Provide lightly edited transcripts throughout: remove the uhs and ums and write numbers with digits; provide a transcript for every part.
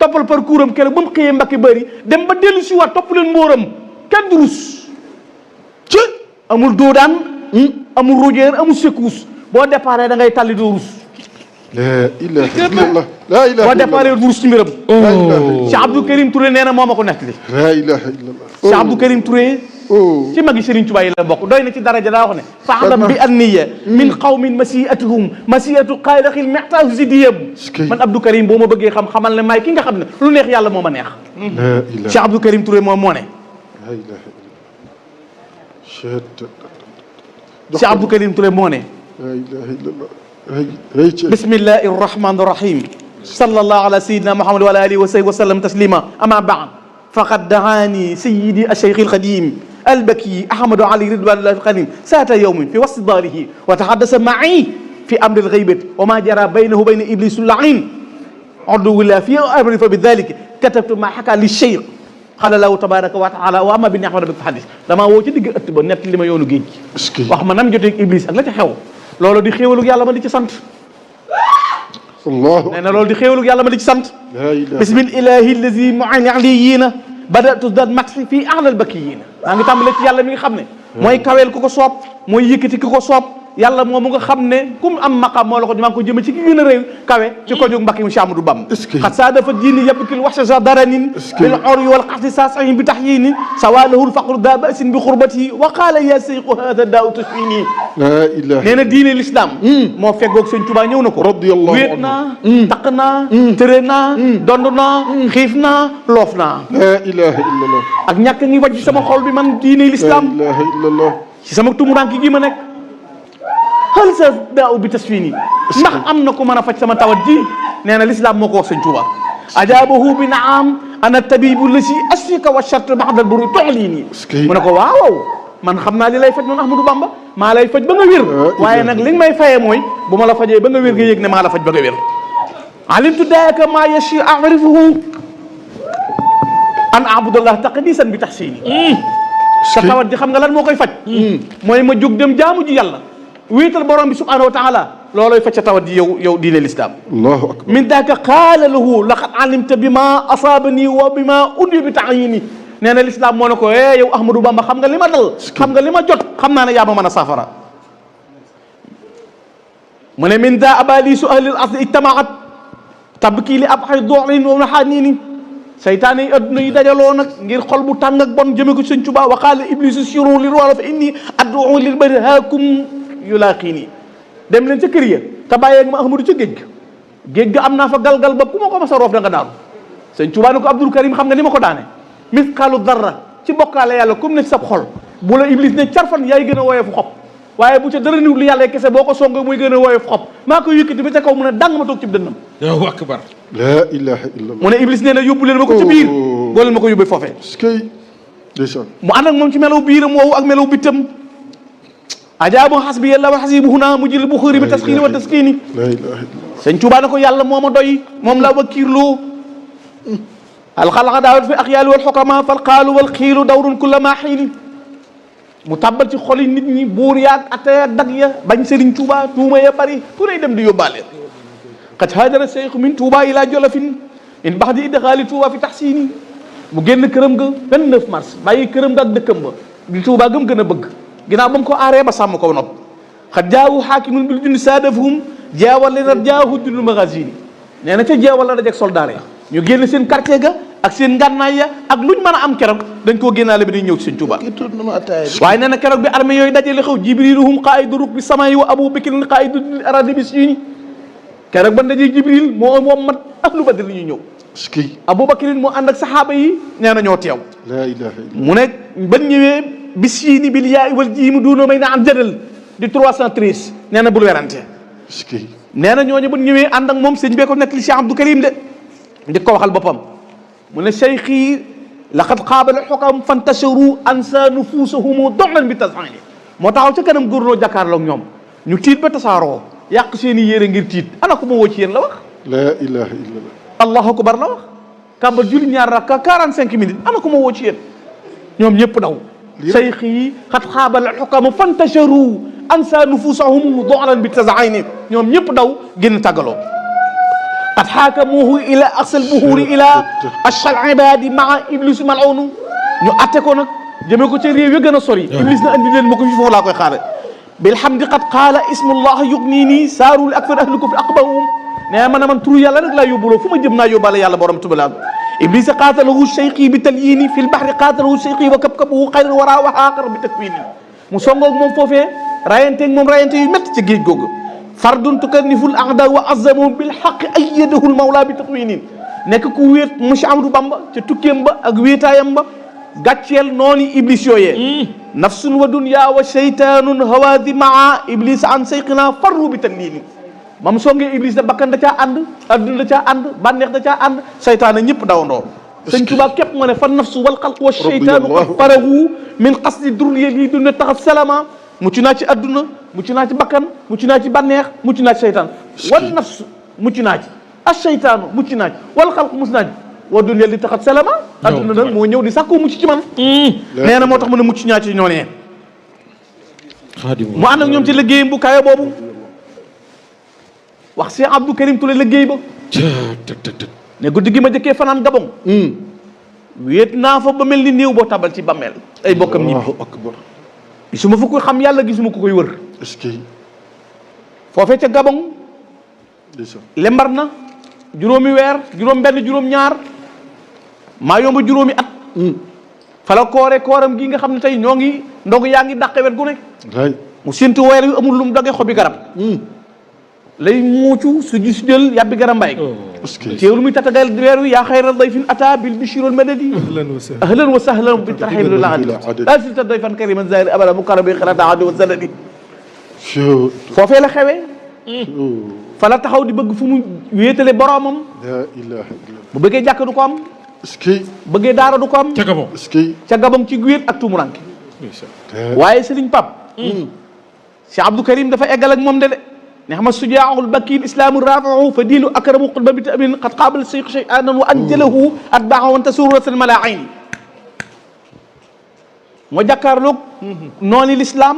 toppal parcours am keroog ba mu xëyee Mbàkke Bari dem ba dellu si waat topp leen mbóoram kenn du rus ci amul doodaan amul rojeer amul secousse boo déparé da ngay tàlli doo rus la ilaha illallah la ilaha boo déparé rus ci mbiram Cheikh Abdou Karim Touré nee na moo ma ko nettali la ilaha illallah Cheikh Abdou Karim Touré ci magi Serigne Touba yi la bokk doy na ci daraja daa wax ne fa'lam bi anniya min qawmin masiatuhum masiatu xayraqil mextaahu zidiyam man Abdou Karim boo ma bëggee xam xamal ne maay ki nga xam ne lu neex yàlla moo ma neex Cheikh Abdou Karim Touré moom moo ne la ilaha illallah Cheikh Abdou Karim Touré moo ne la ilaha illallah bismillahi rahmani rahim sallallahu ala sayyidina Muhammad wa ala alihi wa sahbihi wa sallam taslima ama ba'd faqad da'ani sayyidi ash-shaykh al-qadim البكي أحمد علي رضوان الله القديم سات يوم في وسط داره وتحدث معي في أمر الغيبة وما جرى بينه وبين إبليس اللعين عدو الله في أمر فبذلك كتبت ما حكى للشيخ قال له تبارك وتعالى وأما بنعمة ربك فحدث لما وجد ديغ اتبا نت لي ما يونو جيج wax ma nam jotté Iblis ak la ci xew lolu di xéwalu yàlla ma di ci sant الله nee na loolu di xéwalu yàlla ma di ci sant bismillahi allazi mu'ali aliyina badatu dad matxi fii ahlal bakkiyin maa ngi tàmbale ci yàlla mi nga xam ne mooy kaweel ku ko soob mooy yëkkati ku ko soob yàlla moom mu nga xam ne kum am maqam moo la ko maa ngi ko jëme ci ki gën a réew kawe ci ko jóg Mbàkke mu Cheikh Amadou Bamba xat saa dafa diini yabkil waxsa daranin bil urwi wal qahti sasahi bi tahyini sawalahul faqru da basin bi xurbati wa qala ya sayqu hada daaw tashfini la ilaha nee na diine l'islam moo feggoog Sëñ Tuubaa ñëw na ko radiyallahu wéet naa taq naa tëré naa dond naa xiif naa loof naa la ilaha illallah ak ñàkk ngi wàcc sama xol bi man diine l'islam la ilaha illallah ci sama tumuranke gi ma nekk hal sa daaw bi tasfini ndax am na ku mën a faj sama tawat ji nee na l'islam moo ko wax Sëñ Tuubaa ajaabahu bi naam ana tabibu la si asfika wa charte baxdal buru toxlii nii mu ne ko waaw man xam naa li lay faj noonu Ahmadou Bamba maa lay faj ba nga wér waaye nag li nga may fayee mooy bu ma la fajee ba nga wér nga yëg ne maa la faj ba nga wér alimtu daaka maa yashi arifuhu an abudallah taqdisan bi taxsini sa tawat ji xam nga lan moo koy faj mooy ma jóg dem jaamu ji yàlla wéetal borom bi subhanahu wa taala looloy faj sa tawat ji yow diine l'islam allahu akbar min daaka qaala lahu laqad alimta bi ma asaabani wa bi ma undi bi taayini nee na l'islam moo ne ko yow Ahmadou Bamba xam nga li ma dal xam nga li ma jot xam naa ne yaa ma mën a saafara mu ne min daa abalisu ahlil asli ijtamaat tabkii li ab xay doolin wa naxaaniini seytaane yi adduna yi dajaloo nag ngir xol bu tàng ak bon jëme ko Sëñ Tuubaa wa qaala iblisu siru li wala fa inni ad'u lil bari haakum yulaaqiini dem leen ca kër ya te bàyyeeg ma Ahmadou ca géej ga am naa fa galgal ba ku ma ko mas a roof da nga daanu Sëñ Tuubaa ne ko Abdul Karim xam nga ni ma ko daane misqaalu darra ci bokkaale yàlla comme ne ci sab xol bu la iblis ne carfan yaay gën a woyofu xob waaye bu ca dara niwul yàlla kese boo ko songee muy gën a woyofu xob maa ko yëkkati ba ca kaw mu ne dang ma toog ci dënnam Allahu akbar la ilaha illallah mu ne iblis nee na yóbbu leen ma ko ci biir boo leen ma ko yóbbee foofee mu ànd ak moom ci melaw biiram woowu ak melaw bittam ajaabu xasbi yàlla wa xasibu huna mu jël bu xëri bi tasxiini wa taskiini la ilaha illallah Sëñ Tuubaa ne ko yàlla moo ma doy moom la wakiirloo alxalaqa daawat fi axyaali wal xukama fal qaalu wal xiilu dawrun kulla maa xiini mu tàbbal ci xoli nit ñi buur yaag ataya dag ya bañ Sëriñ Tuubaa tuuma ya bari ku ne dem di yóbbaale qad haajara seyxu min Tuubaa ilaa Jolofin in baxdi idxaali Tuubaa fi taxsiini mu génn këram ga 29 mars bàyyi këram ga ak dëkkam ba di Tuubaa gëm gën a bëgg ginnaaw ba mu ko aaree ba sàmm ko nopp xad jaawu xaakimun bil jundi saadafahum jeewal li nat jaahu jundu magasini nee na ca jeewal la dajeg soldaar ya ñu génn seen quartier ga ak seen ngànnaay ya ak luñ mën a am keroog dañ koo génnaale bi dañ ñëw ci Sëñ Tuubaa waaye nee na keroog bi armée yooyu dajale xaw jibriluhum qaidu ruk bi samay wa abou bakrin qaidu aradi bi sini keroog ba dajee jibril moo mat ahlu badr li ñu ñëw abou bakrin moo ànd ak saxaaba yi nee na ñoo teew la ilaha illallah mu ne ban ñëwee bi siini bil yaay wal jiimu duuna may na am jëdal di 313 nee na bul werante nee na ñooñu bu ñëwee ànd ak moom sëñ bee ko nettali Cheikh Abdou Karim de di ko waxal boppam mu ne cheikhi laqad qaabala xukam fantasharu ansa nufuusahum doxlan bi tasani moo taxaw ca kanam góornoo jàkkaarloog ñoom ñu tiit ba tasaaroo yàq seen i yére ngir tiit ana ko ma woo ci yéen la wax la ilaha illallah allahu akbar la wax kàmbar julli ñaar rakka 45 minutes ana ko ma woo ci yéen ñoom ñëpp daw cheikhi xad qaabala xukam fantasharu ansa nufuusahum doxlan bi tasani ñoom ñëpp daw génn tàggaloo qad xaakamuhu ila aqsal buhuri ila ashal ibadi maa iblis mal'unu ñu atte ko nag jëmee ko ci réew yi gën a sori iblis na andi leen ma ko fi foofu laa koy xaare bilhamdi qad qaala ismullah yugnini saarul akfar ahlukum fi aqbahum nee man turu yàlla rek laa yóbbuloo fu ma jëm naa yóbbaale yàlla borom tubalaam iblis qaatalahu shayqi bi talyini fi lbahri qaatalahu shayqi wa kabkabuhu xayran wara wa xaaqar bi takwini mu songoog moom foofee rayanteeg moom rayante yu métti ci géej googu fardun tukanniful aada wa azamu bil xaq ayyadahu lmawla bi takwinin nekk ku wéet monsieur Amadou Bamba ca tukkeem ba ak wéetaayam ba gàcceel noonu iblis yooyee nafsun wa dunya wa shaytanun hawaadi maa iblis an sayqina farru bi talyini ba mu songee iblis da bakkan da caa ànd adduna da caa ànd bànneex da caa ànd saytaane ñëpp dawandoo sëñ Tuubaa képp moo ne fa nafsu wal xalq wa shaytaanu qad faragu min qasdi durriya lii duna taxat salama mucc naa ci adduna mucc naa ci bakkan mucc naa ci bànneex mucc naa ci saytaan wal nafsu mucc naa ci as shaytaanu mucc naa ci wal xalq mus naa ci wa dunya li taxat salama adduna nag moo ñëw di sàkkoo mucc ci man nee na moo tax mu ne mucc ñaa ci ñoonee mu ànd ak ñoom ci liggéeyam bu kayo boobu wax Cheikh Abdou Karim Touré liggéey ba ne guddi gi ma jëkkee fanaan Gabon wéet naa fa ba mel ni néew boo tabal ci bammeel ay bokkam ñibbi gisuma fu ko xam yàlla gisuma ko koy wër est-ce que foofee ca Gabon lembar na juróomi weer juróom benn juróom ñaar maa yomba juróomi at fala koore kooram gi nga xam ne tey ñoo ngi ndog yaa ngi dàqe wet gu nekk mu séntu weer wi amul lu mu doge xobi garab lay muucu su gis jël yàbbi garab mbay teewlu muy tatagal weer wi yaa xayra dayfin ata bil bishri wal madadi ahlan wa sahlan bi tarhib lil adadi la silta dayfan kariman zahir abada mukarrabi xalata adi wa zadadi foofee la xewee fa la taxaw di bëgg fu mu wéetale boromam la ilaha illallah bu bëggee jàkk du ko am est-ce que bëggee daara du ko am ca Gabon est-ce que ca Gabon ci wéet ak tumuranke waaye Serigne Pape Cheikh Abdou Karim dafa eggal ak moom de نعم السجاع البكي الاسلام الرافع فديل اكرم قلب بتامين قد قابل الشيخ شيئا وانجله اتبعه وانتصر الملاعين moo jàkkaarloog noonu l'islam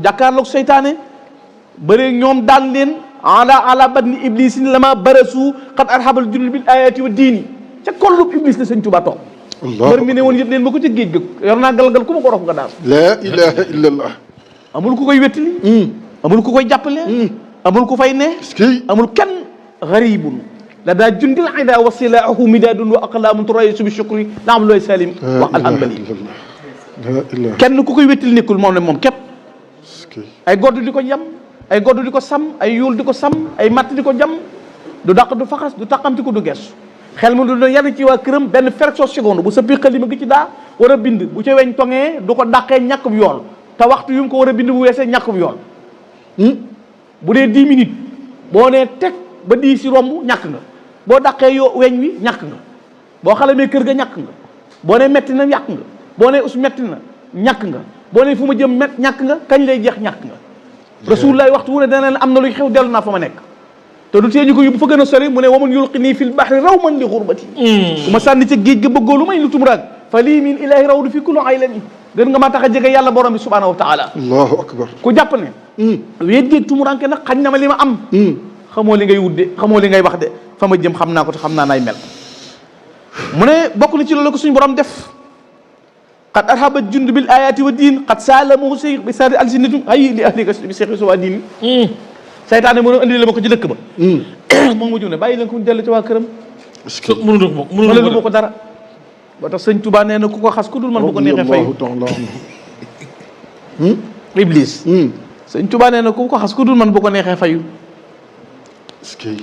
jàkkaarloog seytaane bëri ñoom daan leen ala badni iblis lama barasu qad arhabal junul bil ayati wa diini ca kollub iblis la sëñ Tuubaa toog mbër mi ne woon yëpp leen ma ko ca géej ga yor naa galgal ku ma ko rof nga daal la ilaha illallah amul ku koy wettali amul ku koy jàppale amul ku fay ne amul kenn garibun la daa jundil ida wa silaahu midaadun wa aqlaamun turayisu bi shukri naam looy salim wax alhanbali kenn ku koy wettil nekkul moom ne moom képp ay godd di ko jam ay godd di ko sam ay yuul di ko sam ay matt di ko jam du dàq du faxas du taqamti ko du gestu xel mu du doon yar ci waa këram benn fraction seconde bu sëppi xalima gi ci daa war a bind bu ca weñ tongee du ko dàqee ñàkkub yool te waxtu yu mu ko war a bind bu weesee ñàkkub yool bu dee 10 minutes boo nee teg ba 10 si romb ñàkk nga boo dàqee yoo weñ wi ñàkk nga boo xalamee kër ga ñàkk nga boo nee metti na ñàkk nga boo nee us metti na ñàkk nga boo nee fu ma jëm met ñàkk nga kañ lay jeex ñàkk nga rasulullah waxtu wu ne dana leen am na luy xew dellu naa fa ma nekk te du tee ñu ko yóbbu fa gën a sori mu ne waman yulqini fil bahri rawman li xurbati ku ma sànni ca géej ga bëggoo lu may lu tumuraag fa lii min ilahi rawdu fi kulli aylani gën nga maa tax a jege yàlla borom bi subhanahu wa taala allahu akbar ku jàpp ne wéet géeg tumuranke nag xañ na ma li ma am xamoo li ngay wudde xamoo li ngay wax de fa ma jëm xam naa ko te xam naa naay mel mu ne bokk na ci loolu ko suñu borom def qad arhaba jund bil ayati wa diin qad saalamu sey bi sari alsinatum ay li ahlika bi seexi suwa diin saytaane mëno andi la ma ko ci dëkk ba moom mu jum ne bàyyi leen ko mu dellu ci waa këram mënu ko dara ba tax sëñ Tuubaa nee na ku ko xas ku dul man bu ko neexee fay iblis sëñ Tuubaa nee na ku ko xas ku dul man bu ko neexee fayu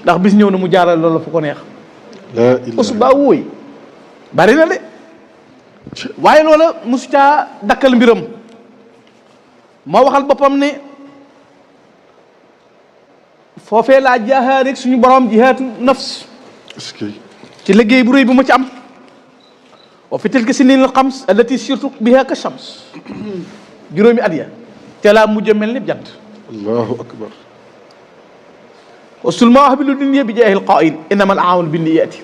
ndax bis ñëw na mu jaaral loolu fu ko neex usba wóoy bari na de waaye loola mosu caa dakkal mbiram moo waxal boppam ne foofee laa jaaxaa rek suñu borom jihaatu nafs ci liggéey bu rëy bu ma ci am wa fi tilka sinin al xams allati sirtu biha ka shams juróomi at ya te laa mujj mel ni jant allahu akbar wasul ma wax bi lu dunya bi jaahil qaa'il innama al a'malu binniyati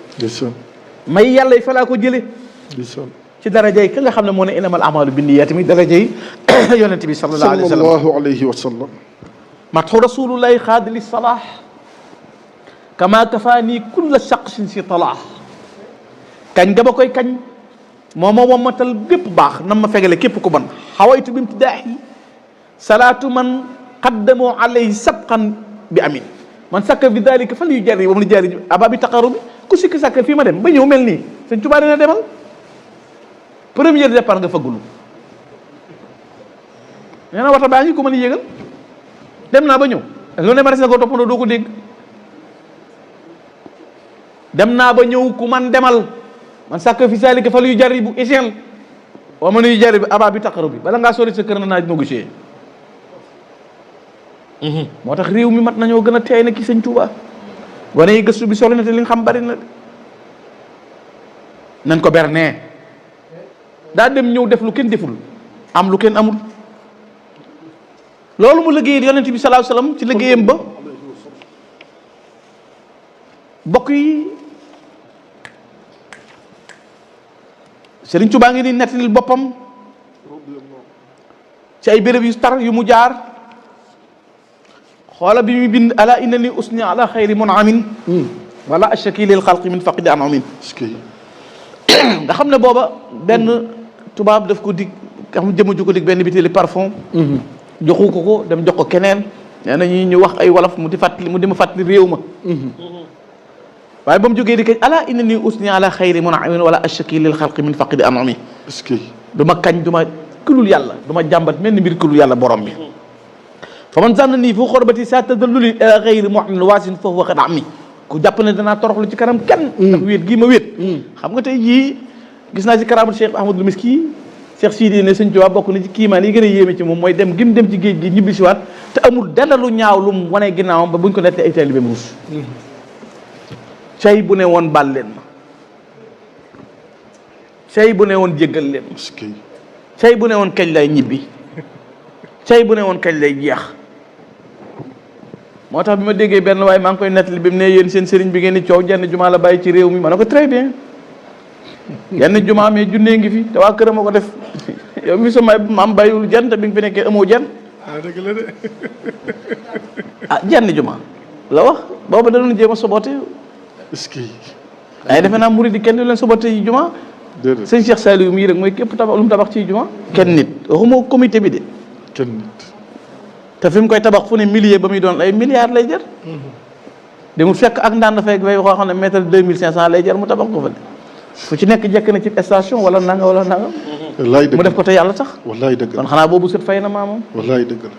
may yàlla fa laa ko jële ci darajay ka nga xam ne moo ne innama al a'malu binniyati mi darajay yonent bi sallallahu alayhi wa sallam matxu rasulullahi xaadili salah kama kafaani kulla shaqsin si talaa kañ nga ba koy kañ moo ma wommatal bépp baax nam ma fegale képp ku bon xawaytu bi imtidaahi salaatu man qaddamoo alayhi sabqan bi amin man sakka bi dalika fan yu jari wam li jari aba bi taqaru bi ku sikki sàkk fii ma dem ba ñëw mel nii Sëñ Tuubaa dina demal premier départ nga fagulu nee na wata baa ngi ko mën a yéegal dem naa ba ñëw lu ne ma des na ko toppandoo doo ko dégg dem naa ba ñëw ku man demal man sàkk fi saalika fa luy jari bu échelle wa man yu jari bi aba bi taqaru bi bala ngaa sori sa kër na naa négocier moo tax réew mi mat nañoo gën a teey na ki Sëñ Tuubaa wane yi gëstu bi solo na te li nga xam bari na nañ ko bernee daa dem ñëw def lu kenn deful am lu kenn amul loolu mu liggéey yonent bi sallallahu alayhi wasallam ci liggéeyam ba bokk yi Sëriñ Tuubaa ngi ni nettalil boppam ci ay béréb yu tar yu mu jaar xoola bi muy bind ala innani usni ala xayri munamin wala ashaki lil xalqi min faqidi anamin nga xam ne booba benn tubaab daf ko dig nga xam jëma ju ko dig benn bitéeli parfum joxu ko dem jox ko keneen nee na ñu wax ay wolof mu di ma fàttali réew ma waaye ba mu jógee di kañ ala innani usni ala xayri munamin wala ashaki lil xalqi min faqidi anami du ma kañ du ma kulul yàlla du ma jàmbat mel ni mbir kulul yàlla borom bi fa man zanna nii fu xorbati sa tadalluli ila xayri mu'min waasin foofu waxat am mi ku jàpp ne danaa toroxlu ci kanam kenn ndax wéet gii ma wéet xam nga tey jii gis naa ci karaamatu Cheikh Ahmadul Miski Cheikh Sidi ne Sëñ Tuubaa bokk na ci kiimaan yi gën a yéeme ci moom mooy dem gim dem ci géej gi ñibbi siwaat te amul dara lu ñaaw lu mu wane ginnaawam ba buñ ko nettee ay taalibeem ruus cey bu ne woon baal leen ma cey bu ne woon jéggal leen ma cey bu ne woon kañ lay ñibbi cey bu ne woon kañ lay jeex moo tax bi ma déggee benn waaye maa ngi koy nettali bi mu ne yéen seen sëriñ bi ngeen di coow jenn jumaa la bàyyi ci réew mi ma ne ko très bien jenn jumaa mais junnee ngi fi te waa këram a ko def yow mi sama maam bàyyiwul jenn te bi nga fi nekkee amoo jenn dëgg la de jenn jumaa la wax booba da doon jéem a sobote est-ce que waaye defe naa murid yi kenn du leen sobote yi jumaa sëñ Cheikh Saliou mii rek mooy képp tabax lu mu tabax ci jumaa kenn nit waxuma comité bi de kenn nit te fi mu koy tabax fu ne millier ba muy doon ay milliards lay jar demul fekk ak ndaan dafay bay xoo xam ne mètre 2500 lay jar mu tabax ko fa de fu ci nekk jekk na ci station wala nanga wallaay dëgg mu def ko te yàlla tax wallaay dëgg kon xanaa boobu sët fay na maamam wallaay dëgg la